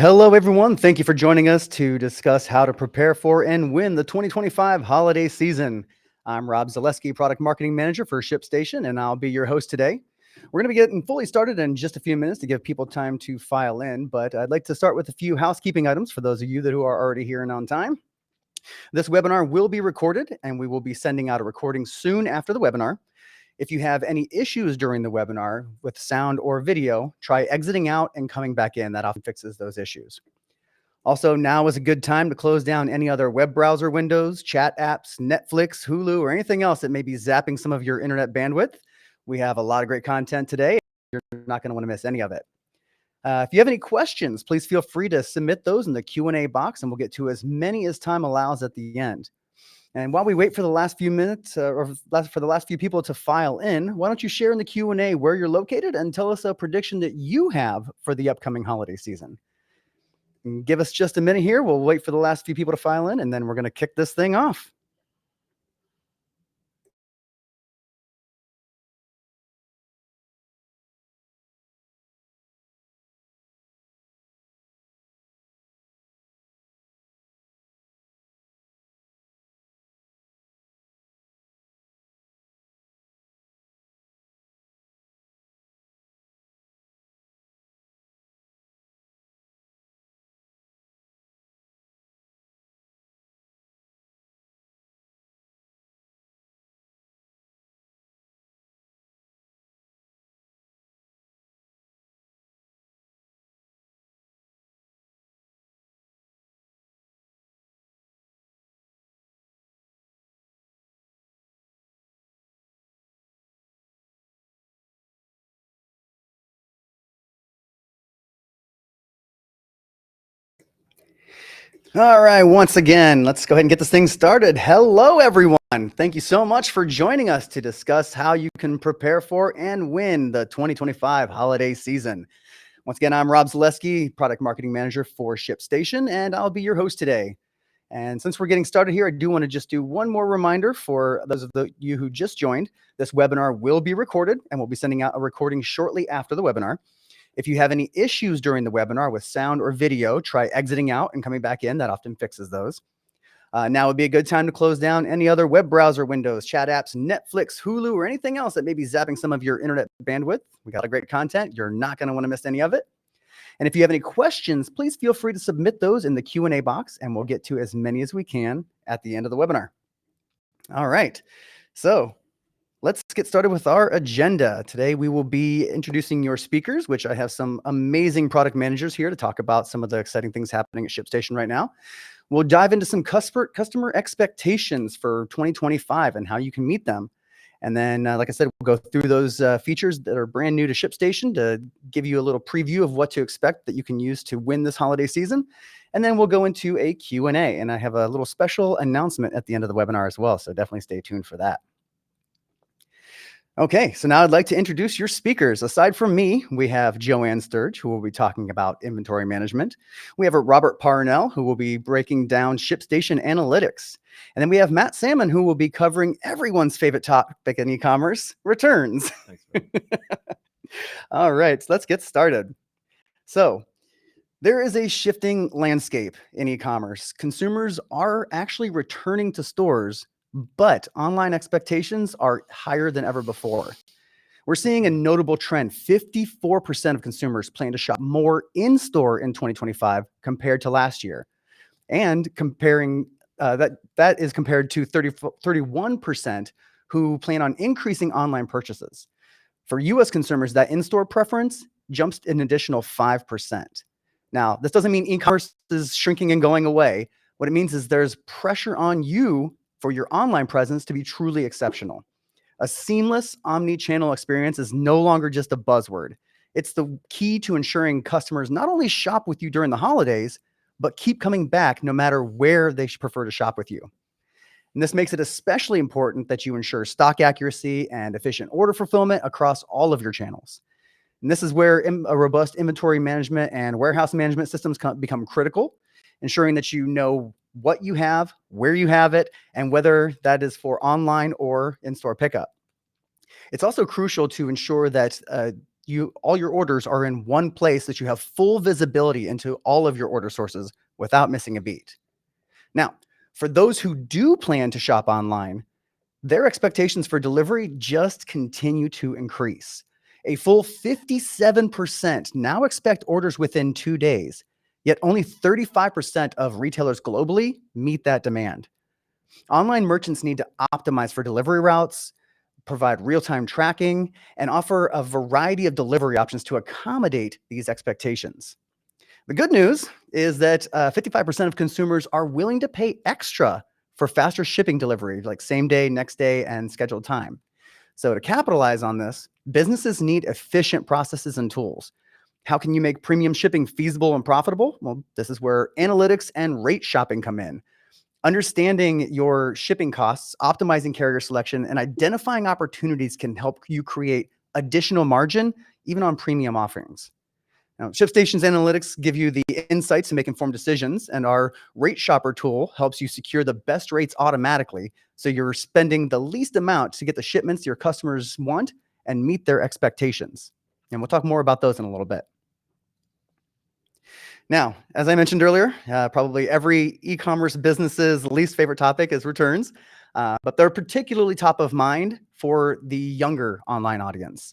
Hello, everyone. Thank you for joining us to discuss how to prepare for and win the 2025 holiday season. I'm Rob Zaleski, Product Marketing Manager for ShipStation, and I'll be your host today. We're going to be getting fully started in just a few minutes to give people time to file in, but I'd like to start with a few housekeeping items for those of you who are already here and on time. This webinar will be recorded, and we will be sending out a recording soon after the webinar. If you have any issues during the webinar with sound or video, try exiting out and coming back in. That often fixes those issues. Also, now is a good time to close down any other web browser windows, chat apps, Netflix, Hulu, or anything else that may be zapping some of your internet bandwidth. We have a lot of great content today. You're not going to want to miss any of it. If you have any questions, please feel free to submit those in the Q&A box, and we'll get to as many as time allows at the end. And while we wait for the last few minutes for the last few people to file in, why don't you share in the Q&A where you're located and tell us a prediction that you have for the upcoming holiday season. And give us just a minute here. We'll wait for the last few people to file in, and then we're going to kick this thing off. All right, once again, let's go ahead and get this thing started. Hello, everyone. Thank you so much for joining us to discuss how you can prepare for and win the 2025 holiday season. Once again, I'm Rob Zaleski, Product Marketing Manager for ShipStation, and I'll be your host today. And since we're getting started here, I do want to just do one more reminder for those of you who just joined. This webinar will be recorded, and we'll be sending out a recording shortly after the webinar. If you have any issues during the webinar with sound or video, try exiting out and coming back in. That often fixes those. Now would be a good time to close down any other web browser windows, chat apps, Netflix, Hulu, or anything else that may be zapping some of your internet bandwidth. We got a great content. You're not going to want to miss any of it. And if you have any questions, please feel free to submit those in the Q&A box, and we'll get to as many as we can at the end of the webinar. All right. So let's get started with our agenda. Today, we will be introducing your speakers, which I have some amazing product managers here to talk about some of the exciting things happening at ShipStation right now. We'll dive into some customer expectations for 2025 and how you can meet them. And then, like I said, we'll go through those features that are brand new to ShipStation to give you a little preview of what to expect that you can use to win this holiday season. And then we'll go into a Q&A. And I have a little special announcement at the end of the webinar as well. So definitely stay tuned for that. Okay, so now I'd like to introduce your speakers. Aside from me, we have Joanne Sturge, who will be talking about inventory management. We have Robert Parnell, who will be breaking down ShipStation analytics. And then we have Matt Salmon, who will be covering everyone's favorite topic in e-commerce, returns. Thanks, all right, so let's get started. So there is a shifting landscape in e-commerce. Consumers are actually returning to stores, but online expectations are higher than ever before. We're seeing a notable trend. 54% of consumers plan to shop more in-store in 2025 compared to last year. And comparing that is compared to 31% who plan on increasing online purchases. For US consumers, that in-store preference jumps an additional 5%. Now, this doesn't mean e-commerce is shrinking and going away. What it means is there's pressure on you for your online presence to be truly exceptional. A seamless omni-channel experience is no longer just a buzzword. It's the key to ensuring customers not only shop with you during the holidays, but keep coming back no matter where they prefer to shop with you. And this makes it especially important that you ensure stock accuracy and efficient order fulfillment across all of your channels. And this is where a robust inventory management and warehouse management systems become critical, ensuring that you know what you have, where you have it, and whether that is for online or in-store pickup. It's also crucial to ensure that all your orders are in one place, that you have full visibility into all of your order sources without missing a beat. Now, for those who do plan to shop online, their expectations for delivery just continue to increase. A full 57% now expect orders within 2 days, yet only 35% of retailers globally meet that demand. Online merchants need to optimize for delivery routes, provide real-time tracking, and offer a variety of delivery options to accommodate these expectations. The good news is that 55% of consumers are willing to pay extra for faster shipping delivery, like same day, next day, and scheduled time. So to capitalize on this, businesses need efficient processes and tools. How can you make premium shipping feasible and profitable? Well, this is where analytics and rate shopping come in. Understanding your shipping costs, optimizing carrier selection, and identifying opportunities can help you create additional margin, even on premium offerings. Now, ShipStation's analytics give you the insights to make informed decisions, and our Rate Shopper tool helps you secure the best rates automatically, so you're spending the least amount to get the shipments your customers want and meet their expectations. And we'll talk more about those in a little bit. Now, as I mentioned earlier, probably every e-commerce business's least favorite topic is returns, but they're particularly top of mind for the younger online audience.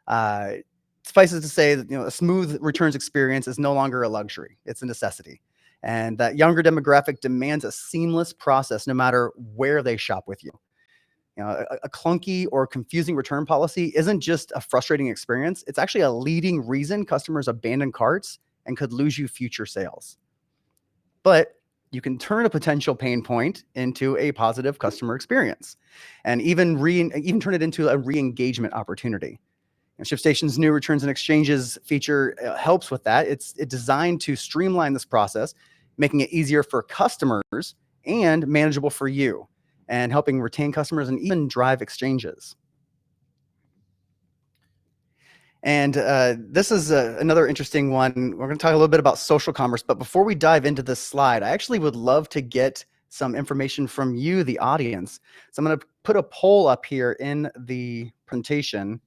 Suffice it to say that a smooth returns experience is no longer a luxury; it's a necessity, and that younger demographic demands a seamless process, no matter where they shop with you. A clunky or confusing return policy isn't just a frustrating experience; it's actually a leading reason customers abandon carts and could lose you future sales. But you can turn a potential pain point into a positive customer experience, and even turn it into a re-engagement opportunity. ShipStation's new returns and exchanges feature helps with that. It's designed to streamline this process, making it easier for customers and manageable for you, and helping retain customers and even drive exchanges. And this is another interesting one. We're going to talk a little bit about social commerce, but before we dive into this slide, I actually would love to get some information from you, the audience. So I'm going to put a poll up here in the presentation,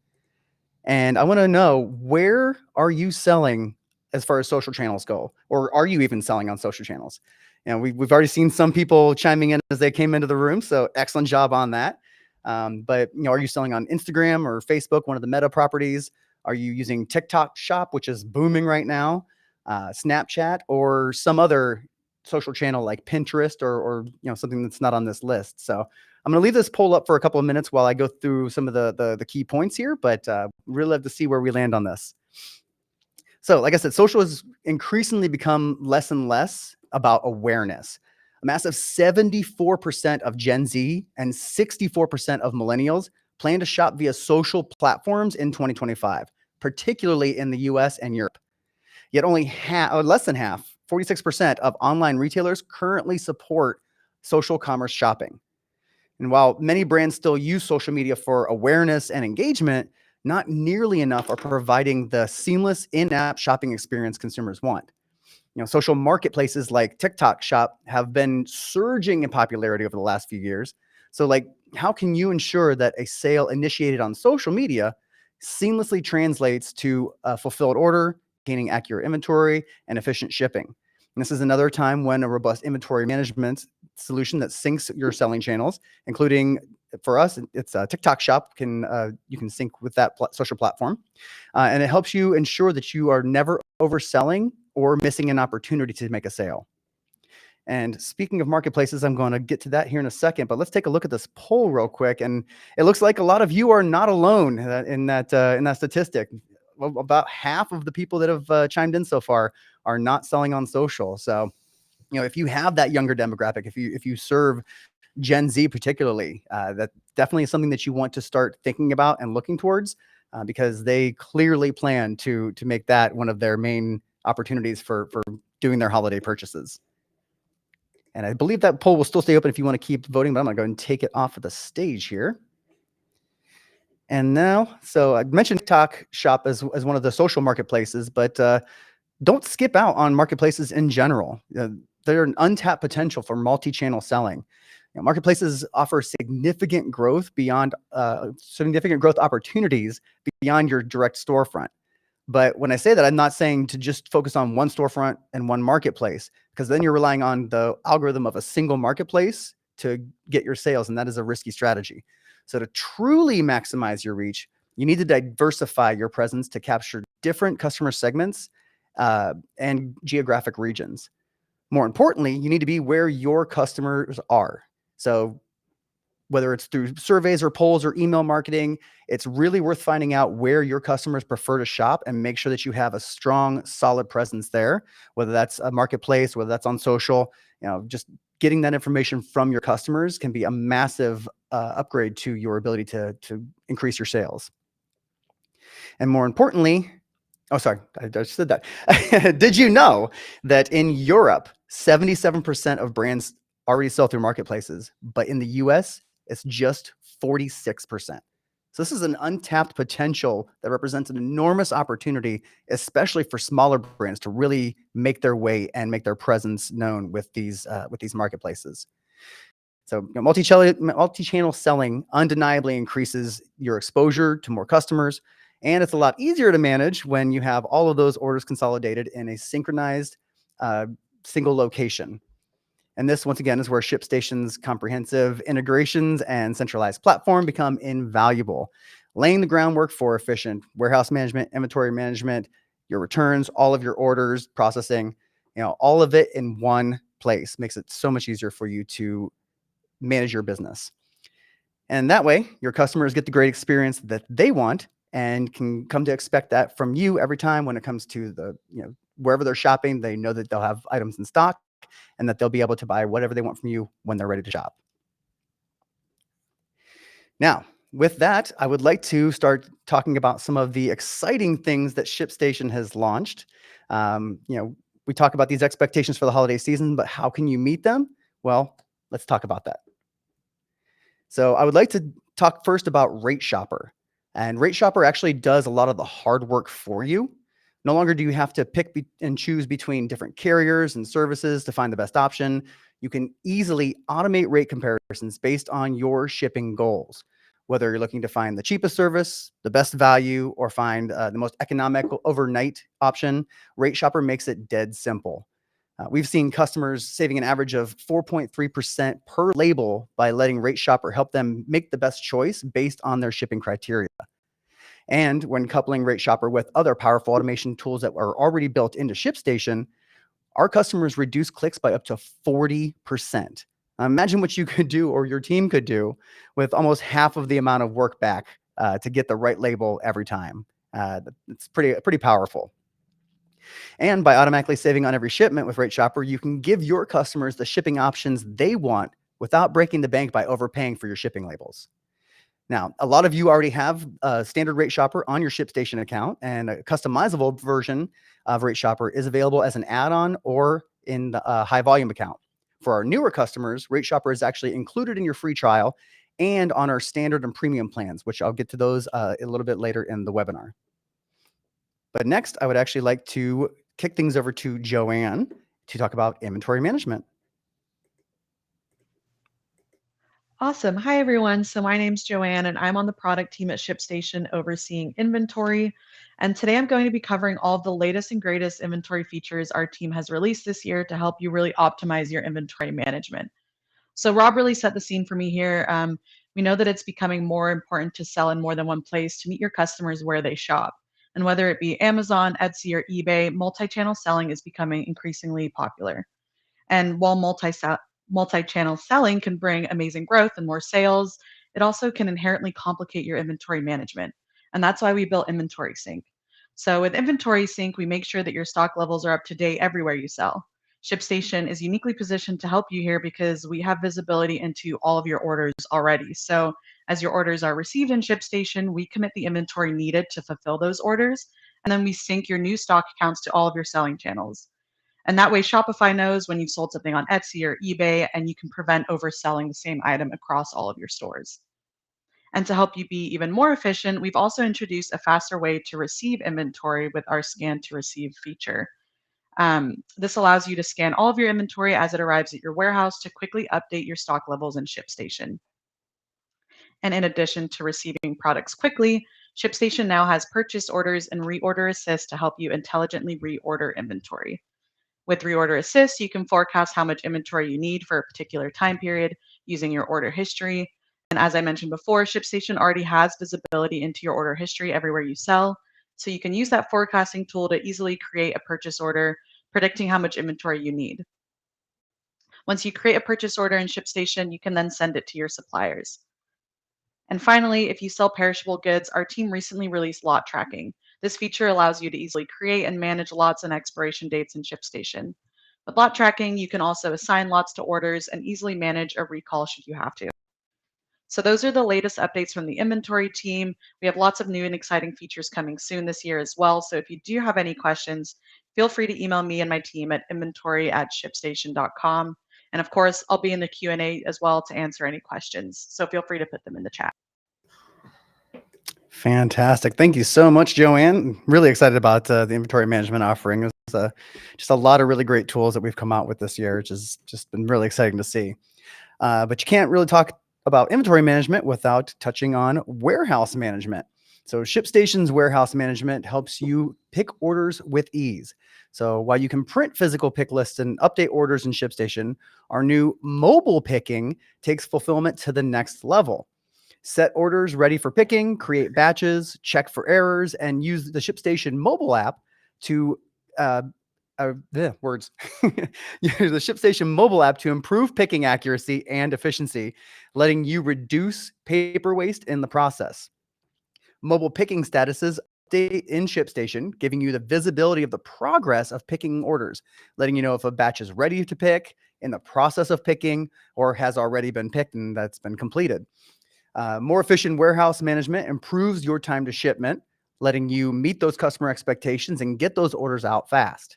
and I want to know, where are you selling as far as social channels go, or are you even selling on social channels? We've already seen some people chiming in as they came into the room, so excellent job on that. But are you selling on Instagram or Facebook, one of the Meta properties? Are you using TikTok Shop, which is booming right now, Snapchat, or some other social channel like Pinterest, or something that's not on this list? So I'm going to leave this poll up for a couple of minutes while I go through some of the key points here, but really love to see where we land on this. So like I said, social has increasingly become less and less about awareness. A massive 74% of Gen Z and 64% of millennials plan to shop via social platforms in 2025, particularly in the US and Europe. Yet only less than half, 46% of online retailers currently support social commerce shopping. And while many brands still use social media for awareness and engagement, not nearly enough are providing the seamless in-app shopping experience consumers want. Social marketplaces like TikTok Shop have been surging in popularity over the last few years. So how can you ensure that a sale initiated on social media seamlessly translates to a fulfilled order, gaining accurate inventory, and efficient shipping? And this is another time when a robust inventory management solution that syncs your selling channels, including, for us, it's a TikTok Shop. You can sync with that social platform, and it helps you ensure that you are never overselling or missing an opportunity to make a sale. And speaking of marketplaces, I'm going to get to that here in a second, but let's take a look at this poll real quick. And it looks like a lot of you are not alone in that statistic. Well, about half of the people that have chimed in so far are not selling on social. So, if you have that younger demographic, if you serve Gen Z particularly, that definitely is something that you want to start thinking about and looking towards, because they clearly plan to make that one of their main opportunities for doing their holiday purchases. And I believe that poll will still stay open if you want to keep voting, but I'm going to go ahead and take it off of the stage here. And now, so I mentioned TikTok Shop as one of the social marketplaces, but don't skip out on marketplaces in general. They're an untapped potential for multi-channel selling. Marketplaces offer significant growth opportunities beyond your direct storefront. But when I say that, I'm not saying to just focus on one storefront and one marketplace, because then you're relying on the algorithm of a single marketplace to get your sales, and that is a risky strategy. So to truly maximize your reach, you need to diversify your presence to capture different customer segments and geographic regions. More importantly, you need to be where your customers are. So whether it's through surveys or polls or email marketing, it's really worth finding out where your customers prefer to shop and make sure that you have a strong, solid presence there, whether that's a marketplace, whether that's on social. Just getting that information from your customers can be a massive upgrade to your ability to increase your sales. And more importantly, oh, sorry, I just said that. Did you know that in Europe, 77% of brands already sell through marketplaces, but in the US, it's just 46%. So this is an untapped potential that represents an enormous opportunity, especially for smaller brands to really make their way and make their presence known with these marketplaces. So multi-channel selling undeniably increases your exposure to more customers, and it's a lot easier to manage when you have all of those orders consolidated in a synchronized uh, single location. And this, once again, is where ShipStation's comprehensive integrations and centralized platform become invaluable, laying the groundwork for efficient warehouse management, inventory management, your returns, all of your orders, processing, all of it in one place makes it so much easier for you to manage your business. And that way, your customers get the great experience that they want and can come to expect that from you every time when it comes to wherever they're shopping. They know that they'll have items in stock and that they'll be able to buy whatever they want from you when they're ready to shop. Now, with that, I would like to start talking about some of the exciting things that ShipStation has launched. We talk about these expectations for the holiday season, but how can you meet them? Well, let's talk about that. So I would like to talk first about Rate Shopper. And Rate Shopper actually does a lot of the hard work for you. No longer do you have to pick and choose between different carriers and services to find the best option. You can easily automate rate comparisons based on your shipping goals. Whether you're looking to find the cheapest service, the best value, or find the most economical overnight option, Rate Shopper makes it dead simple. We've seen customers saving an average of 4.3% per label by letting Rate Shopper help them make the best choice based on their shipping criteria. And when coupling Rate Shopper with other powerful automation tools that are already built into ShipStation, our customers reduce clicks by up to 40%. Imagine what you could do or your team could do with almost half of the amount of work back to get the right label every time. It's pretty powerful. And by automatically saving on every shipment with Rate Shopper, you can give your customers the shipping options they want without breaking the bank by overpaying for your shipping labels. Now, a lot of you already have a standard Rate Shopper on your ShipStation account, and a customizable version of Rate Shopper is available as an add-on or in the high volume account. For our newer customers, Rate Shopper is actually included in your free trial and on our standard and premium plans, which I'll get to those a little bit later in the webinar. But next, I would actually like to kick things over to Joanne to talk about inventory management. Awesome. Hi, everyone. So my name's Joanne, and I'm on the product team at ShipStation overseeing inventory. And today I'm going to be covering all of the latest and greatest inventory features our team has released this year to help you really optimize your inventory management. So Rob really set the scene for me here. We know that it's becoming more important to sell in more than one place to meet your customers where they shop. And whether it be Amazon, Etsy, or eBay, multi-channel selling is becoming increasingly popular. And while multi-channel selling can bring amazing growth and more sales, it also can inherently complicate your inventory management. And that's why we built Inventory Sync. So with Inventory Sync, we make sure that your stock levels are up to date everywhere you sell. ShipStation is uniquely positioned to help you here because we have visibility into all of your orders already. So as your orders are received in ShipStation, we commit the inventory needed to fulfill those orders, and then we sync your new stock accounts to all of your selling channels. And that way, Shopify knows when you've sold something on Etsy or eBay, and you can prevent overselling the same item across all of your stores. And to help you be even more efficient, we've also introduced a faster way to receive inventory with our scan to receive feature. This allows you to scan all of your inventory as it arrives at your warehouse to quickly update your stock levels in ShipStation. And in addition to receiving products quickly, ShipStation now has purchase orders and reorder assist to help you intelligently reorder inventory. With Reorder Assist, you can forecast how much inventory you need for a particular time period using your order history. And as I mentioned before, ShipStation already has visibility into your order history everywhere you sell. So you can use that forecasting tool to easily create a purchase order, predicting how much inventory you need. Once you create a purchase order in ShipStation, you can then send it to your suppliers. And finally, if you sell perishable goods, our team recently released lot tracking. This feature allows you to easily create and manage lots and expiration dates in ShipStation. With lot tracking, you can also assign lots to orders and easily manage a recall should you have to. So those are the latest updates from the inventory team. We have lots of new and exciting features coming soon this year as well. So if you do have any questions, feel free to email me and my team at inventory@shipstation.com. And of course, I'll be in the Q&A as well to answer any questions. So feel free to put them in the chat. Fantastic. Thank you so much, Joanne. Really excited about the inventory management offering. It's just a lot of really great tools that we've come out with this year, which has just been really exciting to see. But you can't really talk about inventory management without touching on warehouse management. So ShipStation's warehouse management helps you pick orders with ease. So while you can print physical pick lists and update orders in ShipStation, our new mobile picking takes fulfillment to the next level. Set orders ready for picking, create batches, check for errors, and use the ShipStation mobile app to use the ShipStation mobile app to improve picking accuracy and efficiency, letting you reduce paper waste in the process. Mobile picking statuses update in ShipStation, giving you the visibility of the progress of picking orders, letting you know if a batch is ready to pick, in the process of picking, or has already been picked and that's been completed. More efficient warehouse management improves your time to shipment, letting you meet those customer expectations and get those orders out fast.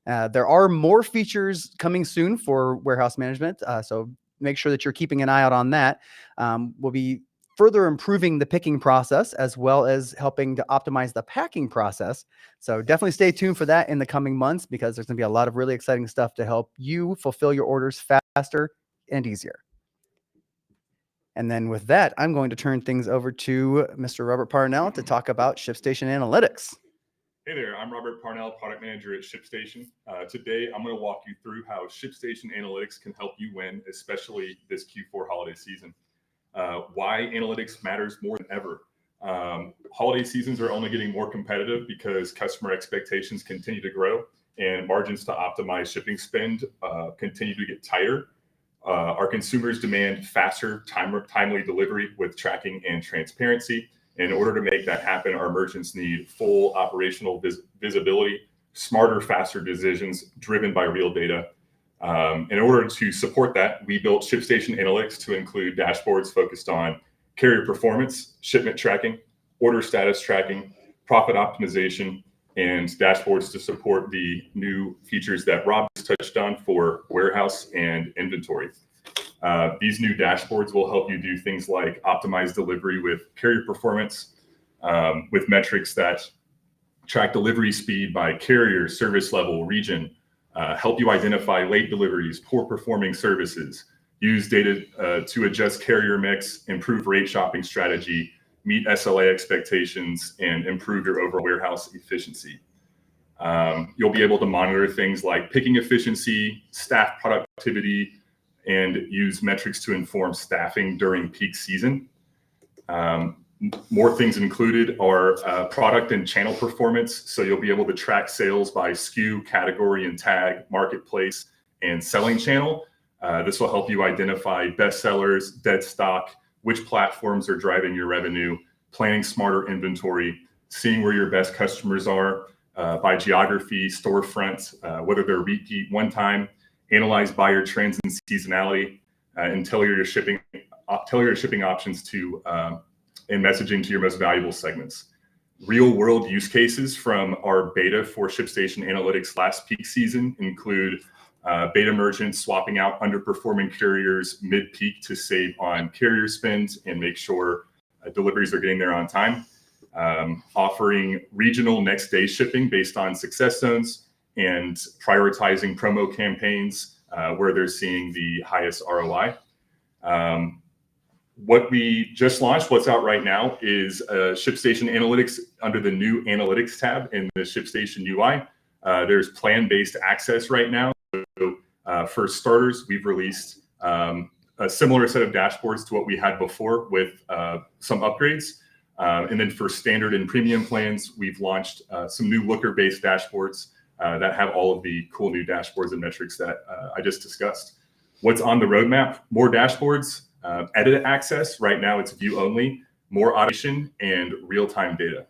There are more features coming soon for warehouse management, so make sure that you're keeping an eye out on that. We'll be further improving the picking process as well as helping to optimize the packing process. So definitely stay tuned for that in the coming months because there's going to be a lot of really exciting stuff to help you fulfill your orders faster and easier. And then with that, I'm going to turn things over to Mr. Robert Parnell to talk about ShipStation Analytics. Hey there, I'm Robert Parnell, Product Manager at ShipStation. Today, I'm going to walk you through how ShipStation Analytics can help you win, especially this Q4 holiday season. Why analytics matters more than ever. Holiday seasons are only getting more competitive because customer expectations continue to grow and margins to optimize shipping spend continue to get tighter. Our consumers demand faster, timely delivery with tracking and transparency. In order to make that happen, our merchants need full operational visibility, smarter, faster decisions driven by real data. In order to support that, we built ShipStation Analytics to include dashboards focused on carrier performance, shipment tracking, order status tracking, profit optimization, and dashboards to support the new features that Rob just touched on for warehouse and inventory. These new dashboards will help you do things like optimize delivery with carrier performance, with metrics that track delivery speed by carrier, service level, region, help you identify late deliveries, poor performing services, use data to adjust carrier mix, improve rate shopping strategy, meet SLA expectations, and improve your overall warehouse efficiency. You'll be able to monitor things like picking efficiency, staff productivity, and use metrics to inform staffing during peak season. More things included are product and channel performance. So you'll be able to track sales by SKU, category and tag, marketplace, and selling channel. This will help you identify best sellers, dead stock, which platforms are driving your revenue, planning smarter inventory, seeing where your best customers are by geography, storefront, whether they're repeat one time, analyze buyer trends and seasonality, and tailor your shipping options to and messaging to your most valuable segments. Real world use cases from our beta for ShipStation Analytics last peak season include beta merchants swapping out underperforming carriers mid-peak to save on carrier spend and make sure deliveries are getting there on time. Offering regional next day shipping based on success zones and prioritizing promo campaigns where they're seeing the highest ROI. what we just launched, what's out right now, is ShipStation Analytics under the new Analytics tab in the ShipStation UI. There's plan-based access right now. So for starters, we've released a similar set of dashboards to what we had before with some upgrades. And then for standard and premium plans, we've launched some new looker-based dashboards that have all of the cool new dashboards and metrics that I just discussed. What's on the roadmap? More dashboards, edit access. Right now it's view only, more automation, and real-time data.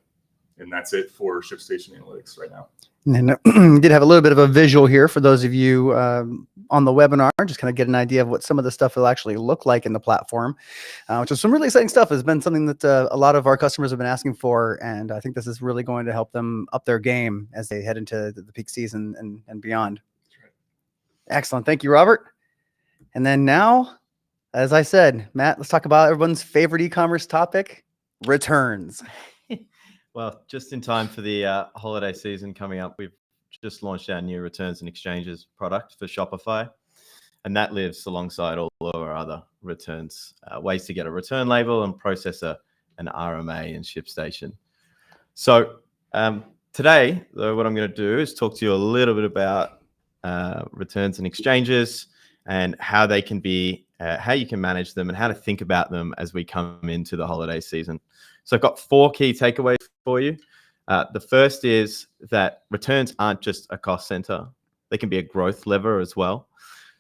And that's it for ShipStation Analytics right now. And then did have a little bit of a visual here for those of you on the webinar, just kind of get an idea of what some of the stuff will actually look like in the platform, which is some really exciting stuff. Has been something that a lot of our customers have been asking for, and I think this is really going to help them up their game as they head into the peak season and beyond. Excellent. Thank you, Robert. And then now, as I said, Matt, let's talk about everyone's favorite e-commerce topic, returns. Well, just in time for the holiday season coming up, we've just launched our new returns and exchanges product for Shopify. And that lives alongside all of our other returns, ways to get a return label and process an RMA in ShipStation. So today, though, what I'm going to do is talk to you a little bit about returns and exchanges and how they can be, how you can manage them and how to think about them as we come into the holiday season. So I've got 4 key takeaways for you. The first is that returns aren't just a cost center. They can be a growth lever as well.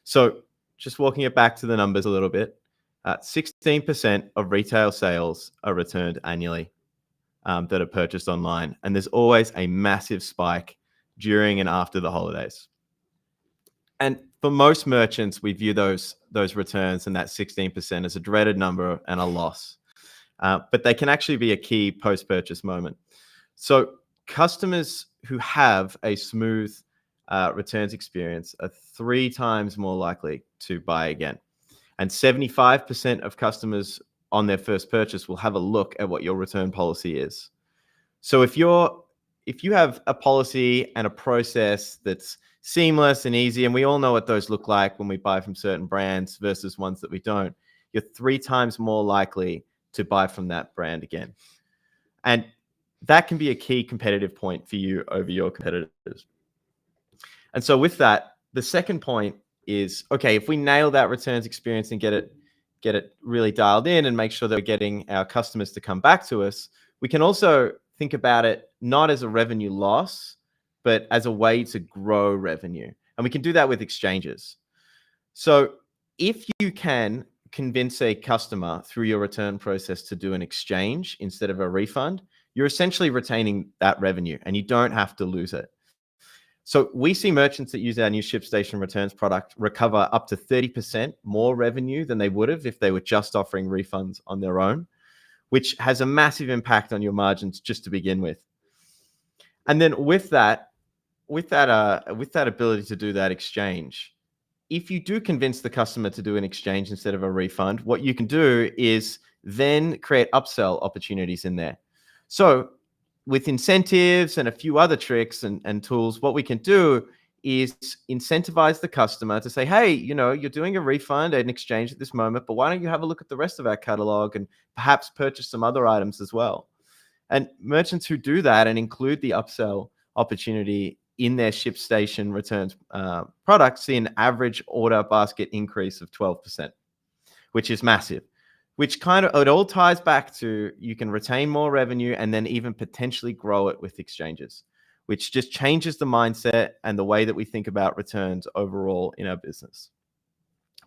So just walking it back to the numbers a little bit, 16% of retail sales are returned annually that are purchased online. And there's always a massive spike during and after the holidays. And for most merchants, we view those returns and that 16% as a dreaded number and a loss. But they can actually be a key post-purchase moment. So customers who have a smooth returns experience are 3 times more likely to buy again. And 75% of customers on their first purchase will have a look at what your return policy is. So if you have a policy and a process that's seamless and easy, and we all know what those look like when we buy from certain brands versus ones that we don't, you're 3 times more likely to buy from that brand again. And that can be a key competitive point for you over your competitors. And so with that, the second point is, okay, if we nail that returns experience and get it really dialed in and make sure that we're getting our customers to come back to us, we can also think about it not as a revenue loss, but as a way to grow revenue. And we can do that with exchanges. So if you can convince a customer through your return process to do an exchange instead of a refund, you're essentially retaining that revenue and you don't have to lose it. So we see merchants that use our new ShipStation returns product recover up to 30% more revenue than they would have if they were just offering refunds on their own, which has a massive impact on your margins just to begin with. And then with that ability to do that exchange, if you do convince the customer to do an exchange instead of a refund, what you can do is then create upsell opportunities in there. So with incentives and a few other tricks and tools, what we can do is incentivize the customer to say, hey, you're doing a refund and exchange at this moment, but why don't you have a look at the rest of our catalog and perhaps purchase some other items as well? And merchants who do that and include the upsell opportunity in their ShipStation returns product see an average order basket increase of 12%, which is massive, which it all ties back to you can retain more revenue and then even potentially grow it with exchanges, which just changes the mindset and the way that we think about returns overall in our business.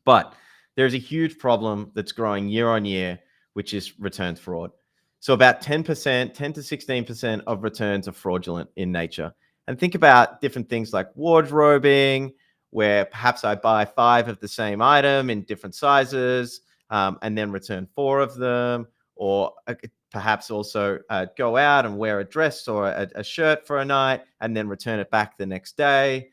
But there's a huge problem that's growing year on year, which is returns fraud. So about 10 to 16% of returns are fraudulent in nature. And think about different things like wardrobing, where perhaps I buy 5 of the same item in different sizes and then return 4 of them, or perhaps also go out and wear a dress or a shirt for a night and then return it back the next day,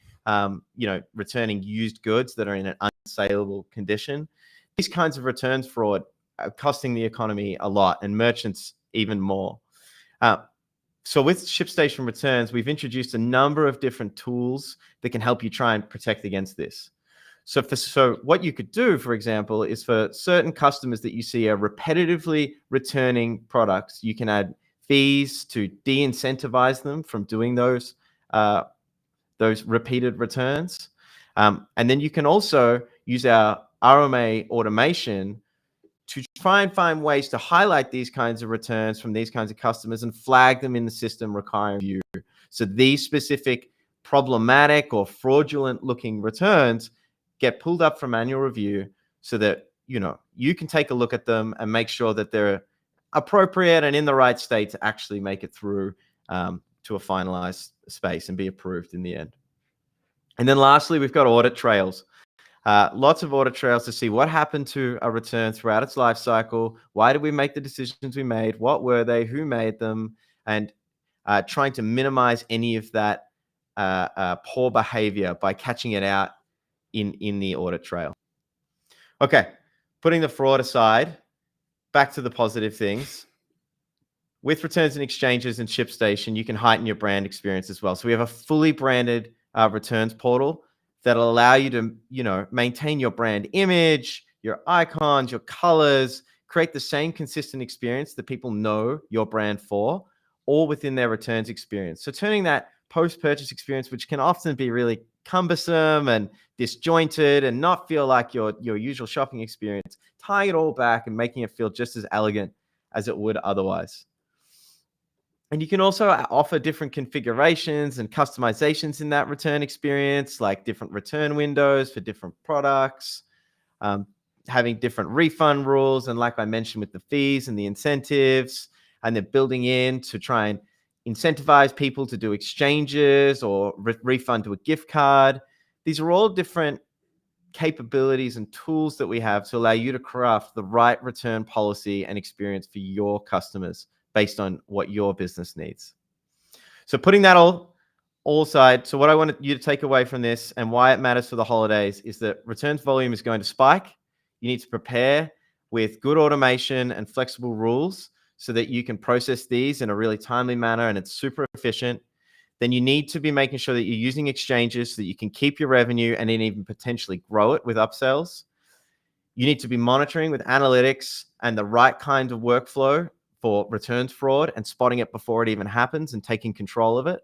returning used goods that are in an unsaleable condition. These kinds of returns fraud are costing the economy a lot and merchants even more. So with ShipStation Returns, we've introduced a number of different tools that can help you try and protect against this. So what you could do, for example, is for certain customers that you see are repetitively returning products, you can add fees to de-incentivize them from doing those repeated returns. And then you can also use our RMA automation to try and find ways to highlight these kinds of returns from these kinds of customers and flag them in the system requiring review. So these specific problematic or fraudulent looking returns get pulled up for manual review so that you can take a look at them and make sure that they're appropriate and in the right state to actually make it through to a finalized space and be approved in the end. And then lastly, we've got audit trails. Lots of audit trails to see what happened to a return throughout its life cycle. Why did we make the decisions we made? What were they? Who made them? And trying to minimize any of that poor behavior by catching it out in the audit trail. Okay, putting the fraud aside, back to the positive things. With returns and exchanges in ShipStation, you can heighten your brand experience as well. So we have a fully branded returns portal that'll allow you to, maintain your brand image, your icons, your colors, create the same consistent experience that people know your brand for, all within their returns experience. So turning that post-purchase experience, which can often be really cumbersome and disjointed and not feel like your usual shopping experience, tying it all back and making it feel just as elegant as it would otherwise. And you can also offer different configurations and customizations in that return experience, like different return windows for different products, having different refund rules. And like I mentioned with the fees and the incentives, and they're building in to try and incentivize people to do exchanges or refund to a gift card. These are all different capabilities and tools that we have to allow you to craft the right return policy and experience for your customers based on what your business needs. So putting that all aside, so what I want you to take away from this and why it matters for the holidays is that returns volume is going to spike. You need to prepare with good automation and flexible rules so that you can process these in a really timely manner and it's super efficient. Then you need to be making sure that you're using exchanges so that you can keep your revenue and then even potentially grow it with upsells. You need to be monitoring with analytics and the right kind of workflow for returns fraud and spotting it before it even happens and taking control of it.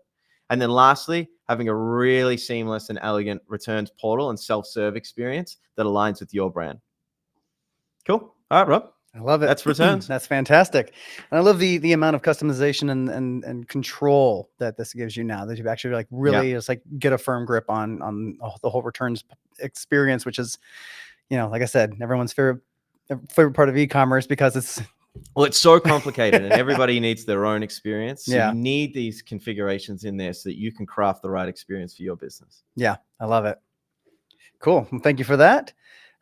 And then lastly, having a really seamless and elegant returns portal and self-serve experience that aligns with your brand. Cool. All right, Rob. I love it. That's returns. That's fantastic. And I love the amount of customization and control that this gives you now, that you actually really just get a firm grip on the whole returns experience, which is, like I said, everyone's favorite part of e-commerce because it's so complicated and everybody needs their own experience. So Yeah. you need these configurations in there so that you can craft the right experience for your business. Yeah, I love it. Cool. Well, thank you for that.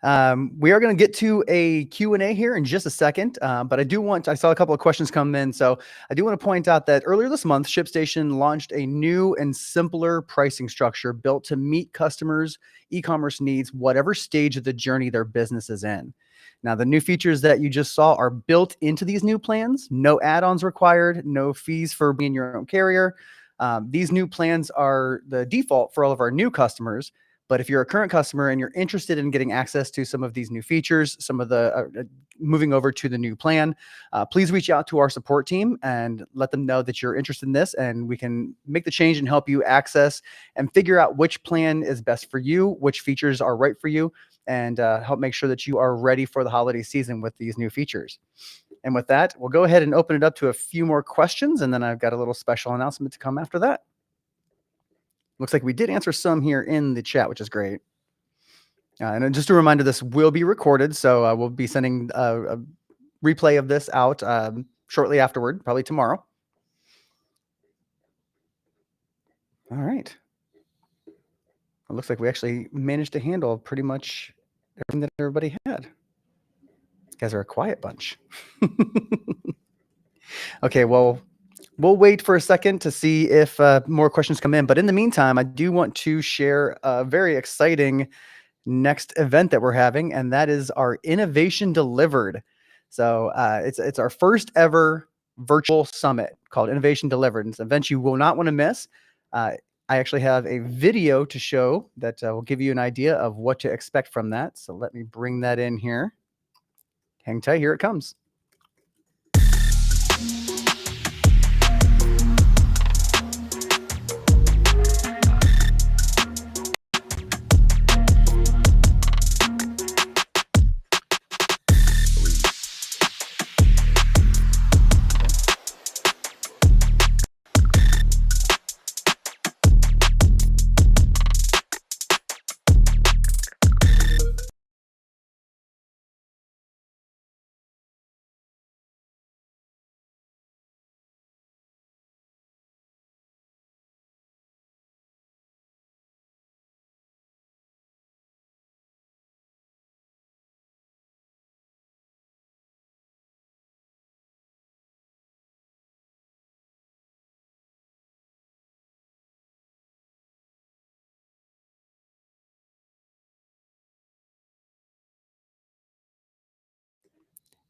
We are going to get to a Q&A here in just a second, but I saw a couple of questions come in. So I do want to point out that earlier this month, ShipStation launched a new and simpler pricing structure built to meet customers' e-commerce needs, whatever stage of the journey their business is in. Now, the new features that you just saw are built into these new plans. No add-ons required, no fees for being your own carrier. These new plans are the default for all of our new customers. But if you're a current customer and you're interested in getting access to some of these new features, some of the moving over to the new plan, please reach out to our support team and let them know that you're interested in this, and we can make the change and help you access and figure out which plan is best for you, which features are right for you, and help make sure that you are ready for the holiday season with these new features. And with that, we'll go ahead and open it up to a few more questions, and then I've got a little special announcement to come after that. Looks like we did answer some here in the chat, which is great. And just a reminder, this will be recorded, so we'll be sending a replay of this out shortly afterward, probably tomorrow. All right. It looks like we actually managed to handle pretty much everything that everybody had. You guys are a quiet bunch. Okay, well, we'll wait for a second to see if more questions come in. But in the meantime, I do want to share a very exciting next event that we're having, and that is our Innovation Delivered. So it's our first ever virtual summit called Innovation Delivered. It's an event you will not want to miss. I actually have a video to show that will give you an idea of what to expect from that. So let me bring that in here. Hang tight, here it comes.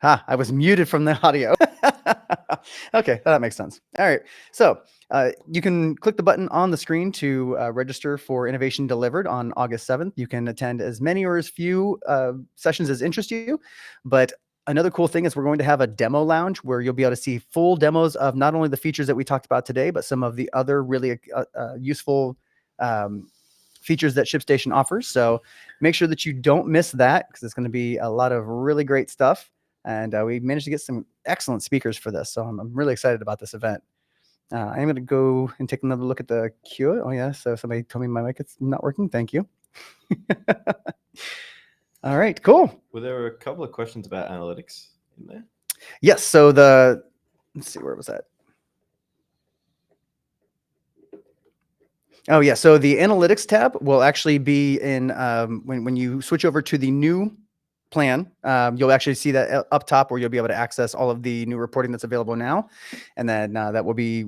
I was muted from the audio. Okay, that makes sense. All right, so you can click the button on the screen to register for Innovation Delivered on August 7th. You can attend as many or as few sessions as interest you, but another cool thing is we're going to have a demo lounge where you'll be able to see full demos of not only the features that we talked about today, but some of the other really useful features that ShipStation offers. So make sure that you don't miss that, because it's going to be a lot of really great stuff. And we managed to get some excellent speakers for this. So I'm really excited about this event. I'm going to go and take another look at the queue. Oh, yeah. So somebody told me my mic is not working. Thank you. All right, cool. Well, there were a couple of questions about analytics in there. Yes. So let's see, where was that? Oh, yeah. So the analytics tab will actually be in when you switch over to the new plan, you'll actually see that up top where you'll be able to access all of the new reporting that's available now. And then that will be,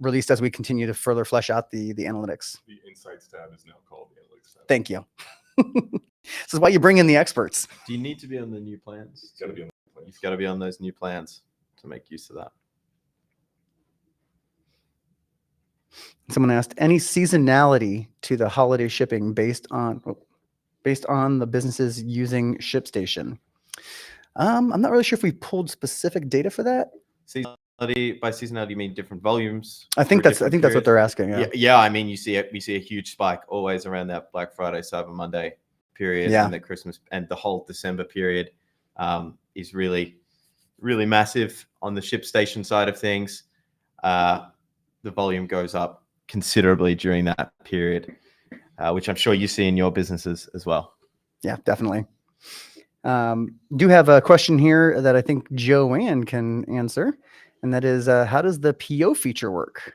released as we continue to further flesh out the analytics. The Insights tab is now called the Analytics tab. Thank you. This is why you bring in the experts. Do you need to be on the new plans? It's got to be on the plans. You've got to be on those new plans to make use of that. Someone asked, any seasonality to the holiday shipping based on the businesses using ShipStation? I'm not really sure if we pulled specific data for that. Seasonality, by seasonality, you mean different volumes? I think that's what they're asking. Yeah. I mean, we see a huge spike always around that Black Friday, Cyber Monday period, and the Christmas and the whole December period is really, really massive on the ShipStation side of things. The volume goes up considerably during that period, which I'm sure you see in your businesses as well. Yeah, definitely. Do have a question here that I think Joanne can answer, and that is, how does the PO feature work?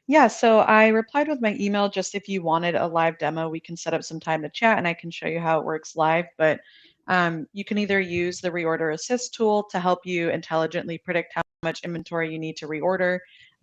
Yeah, so I replied with my email. Just if you wanted a live demo, we can set up some time to chat and I can show you how it works live. But you can either use the Reorder Assist tool to help you intelligently predict how much inventory you need to reorder.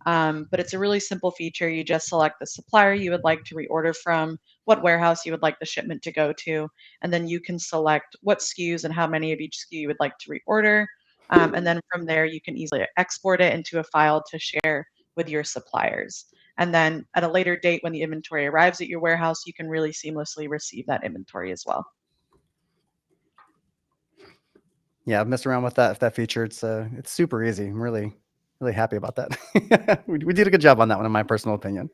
But it's a really simple feature. You just select the supplier you would like to reorder from, what warehouse you would like the shipment to go to, and then you can select what SKUs and how many of each SKU you would like to reorder. And then from there, you can easily export it into a file to share with your suppliers. And then at a later date, when the inventory arrives at your warehouse, you can really seamlessly receive that inventory as well. Yeah, I've messed around with that feature. It's super easy. I'm really happy about that. We did a good job on that one, in my personal opinion.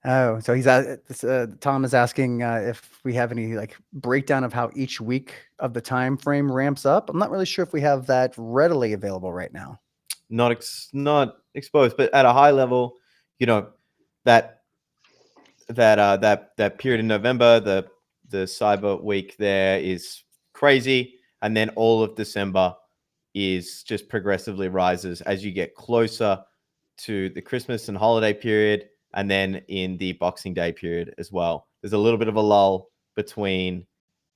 Oh, so Tom is asking if we have any breakdown of how each week of the time frame ramps up. I'm not really sure if we have that readily available right now. Not exposed, but at a high level, that period in November, the Cyber Week there is crazy, and then all of December is just progressively rises as you get closer to the Christmas and holiday period, and then in the Boxing Day period as well. There's a little bit of a lull between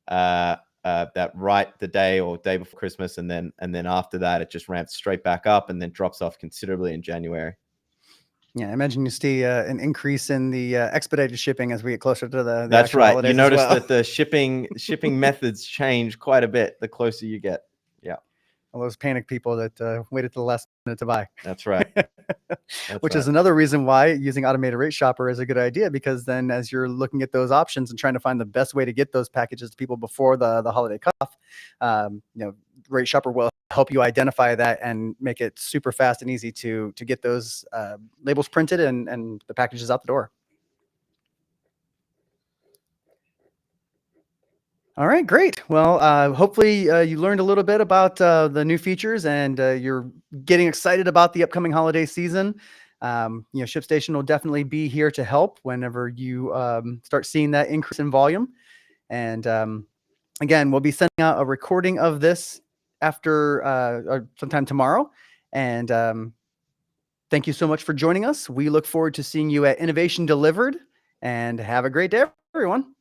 the day or day before Christmas, and then after that it just ramps straight back up and then drops off considerably in January. Yeah, I imagine you see an increase in the expedited shipping as we get closer to the That's actual right. holidays You notice as well. that the shipping methods change quite a bit the closer you get. Yeah. all those panic people that waited to the last minute to buy. That's right. Which is another reason why using automated rate shopper is a good idea, because then as you're looking at those options and trying to find the best way to get those packages to people before the holiday cutoff, rate shopper will help you identify that and make it super fast and easy to get those labels printed and the packages out the door. All right, great. Well, hopefully you learned a little bit about the new features, and you're getting excited about the upcoming holiday season. ShipStation will definitely be here to help whenever you start seeing that increase in volume. And again, we'll be sending out a recording of this after or sometime tomorrow. And thank you so much for joining us. We look forward to seeing you at Innovation Delivered, and have a great day, everyone.